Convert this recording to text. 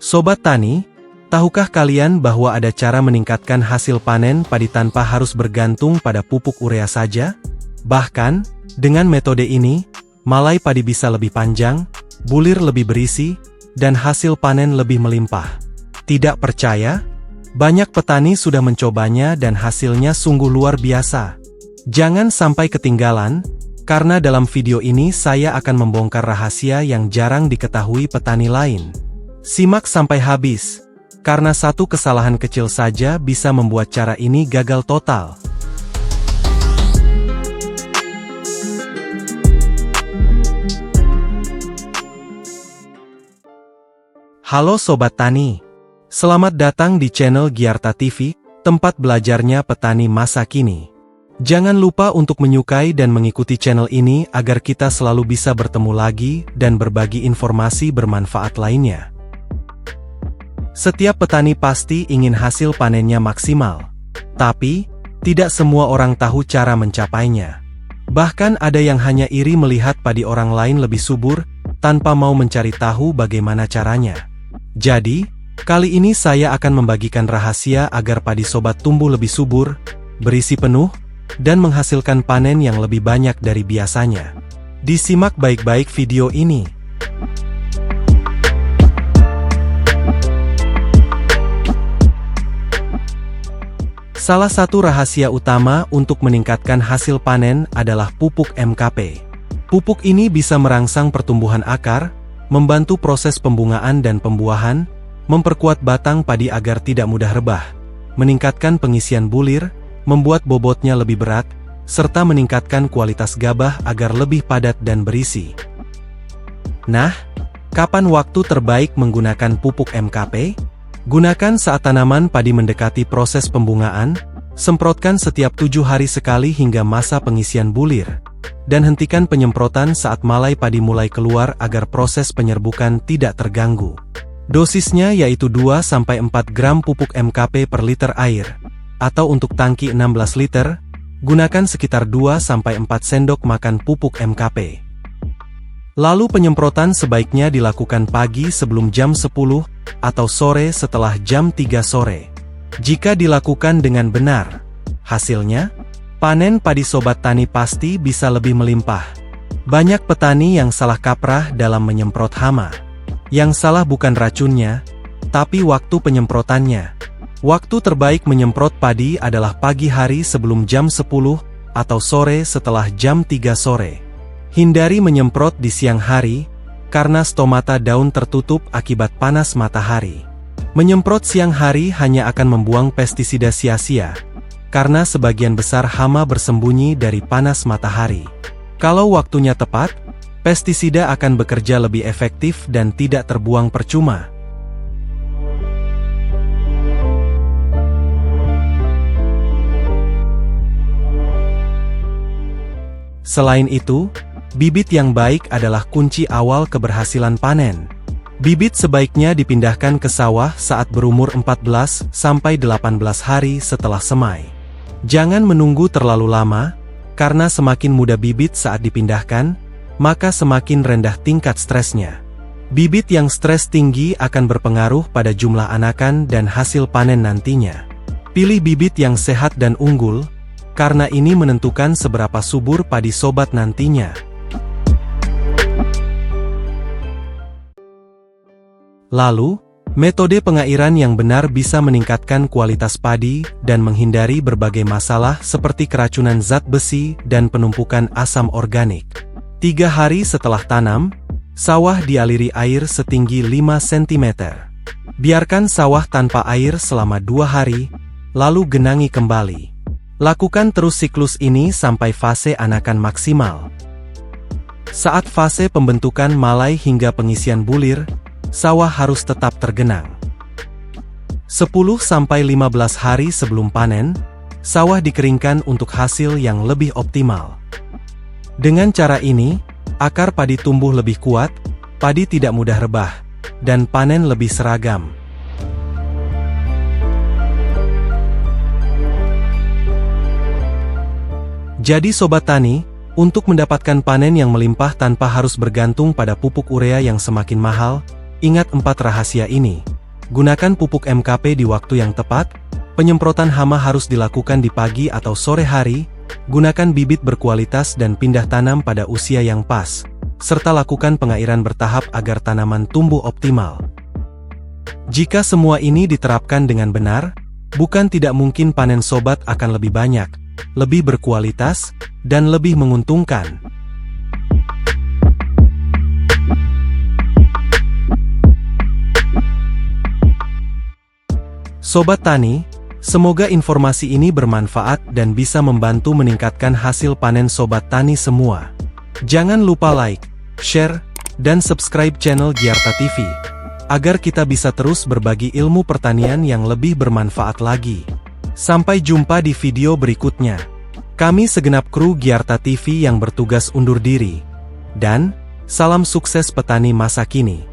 Sobat Tani, tahukah kalian bahwa ada cara meningkatkan hasil panen padi tanpa harus bergantung pada pupuk urea saja? Bahkan, dengan metode ini, malai padi bisa lebih panjang, bulir lebih berisi, dan hasil panen lebih melimpah. Tidak percaya? Banyak petani sudah mencobanya dan hasilnya sungguh luar biasa. Jangan sampai ketinggalan, karena dalam video ini saya akan membongkar rahasia yang jarang diketahui petani lain. Simak sampai habis, karena satu kesalahan kecil saja bisa membuat cara ini gagal total. Halo Sobat Tani, selamat datang di channel Giarta TV, tempat belajarnya petani masa kini. Jangan lupa untuk menyukai dan mengikuti channel ini agar kita selalu bisa bertemu lagi dan berbagi informasi bermanfaat lainnya. Setiap petani pasti ingin hasil panennya maksimal, tapi tidak semua orang tahu cara mencapainya. Bahkan ada yang hanya iri melihat padi orang lain lebih subur, tanpa mau mencari tahu bagaimana caranya. Jadi, kali ini saya akan membagikan rahasia agar padi sobat tumbuh lebih subur, berisi penuh, dan menghasilkan panen yang lebih banyak dari biasanya. Disimak baik-baik video ini. Salah satu rahasia utama untuk meningkatkan hasil panen adalah pupuk MKP. Pupuk ini bisa merangsang pertumbuhan akar, membantu proses pembungaan dan pembuahan, memperkuat batang padi agar tidak mudah rebah, meningkatkan pengisian bulir, membuat bobotnya lebih berat, serta meningkatkan kualitas gabah agar lebih padat dan berisi. Nah, kapan waktu terbaik menggunakan pupuk MKP? Gunakan saat tanaman padi mendekati proses pembungaan, semprotkan setiap 7 hari sekali hingga masa pengisian bulir, dan hentikan penyemprotan saat malai padi mulai keluar agar proses penyerbukan tidak terganggu. Dosisnya yaitu 2-4 gram pupuk MKP per liter air, atau untuk tangki 16 liter, gunakan sekitar 2-4 sendok makan pupuk MKP. Lalu penyemprotan sebaiknya dilakukan pagi sebelum jam 10, atau sore setelah jam 3 sore. Jika dilakukan dengan benar, hasilnya, panen padi sobat tani pasti bisa lebih melimpah. Banyak petani yang salah kaprah dalam menyemprot hama. Yang salah bukan racunnya, tapi waktu penyemprotannya. Waktu terbaik menyemprot padi adalah pagi hari sebelum jam 10, atau sore setelah jam 3 sore. Hindari menyemprot di siang hari, karena stomata daun tertutup akibat panas matahari. Menyemprot siang hari hanya akan membuang pestisida sia-sia, karena sebagian besar hama bersembunyi dari panas matahari. Kalau waktunya tepat, pestisida akan bekerja lebih efektif dan tidak terbuang percuma. Selain itu, bibit yang baik adalah kunci awal keberhasilan panen. Bibit sebaiknya dipindahkan ke sawah saat berumur 14-18 hari setelah semai. Jangan menunggu terlalu lama, karena semakin muda bibit saat dipindahkan, maka semakin rendah tingkat stresnya. Bibit yang stres tinggi akan berpengaruh pada jumlah anakan dan hasil panen nantinya. Pilih bibit yang sehat dan unggul, karena ini menentukan seberapa subur padi sobat nantinya. Lalu, metode pengairan yang benar bisa meningkatkan kualitas padi dan menghindari berbagai masalah seperti keracunan zat besi dan penumpukan asam organik. 3 hari setelah tanam, sawah dialiri air setinggi 5 cm. Biarkan sawah tanpa air selama 2 hari, lalu genangi kembali. Lakukan terus siklus ini sampai fase anakan maksimal. Saat fase pembentukan malai hingga pengisian bulir, sawah harus tetap tergenang. 10-15 hari sebelum panen, sawah dikeringkan untuk hasil yang lebih optimal. Dengan cara ini, akar padi tumbuh lebih kuat, padi tidak mudah rebah, dan panen lebih seragam. Jadi Sobat Tani, untuk mendapatkan panen yang melimpah tanpa harus bergantung pada pupuk urea yang semakin mahal, ingat 4 rahasia ini. Gunakan pupuk MKP di waktu yang tepat. Penyemprotan hama harus dilakukan di pagi atau sore hari. Gunakan bibit berkualitas dan pindah tanam pada usia yang pas, serta lakukan pengairan bertahap agar tanaman tumbuh optimal. Jika semua ini diterapkan dengan benar, bukan tidak mungkin panen sobat akan lebih banyak, lebih berkualitas, dan lebih menguntungkan. Sobat Tani, semoga informasi ini bermanfaat dan bisa membantu meningkatkan hasil panen Sobat Tani semua. Jangan lupa like, share, dan subscribe channel Giarta TV, agar kita bisa terus berbagi ilmu pertanian yang lebih bermanfaat lagi. Sampai jumpa di video berikutnya. Kami segenap kru Giarta TV yang bertugas undur diri. Dan, salam sukses petani masa kini.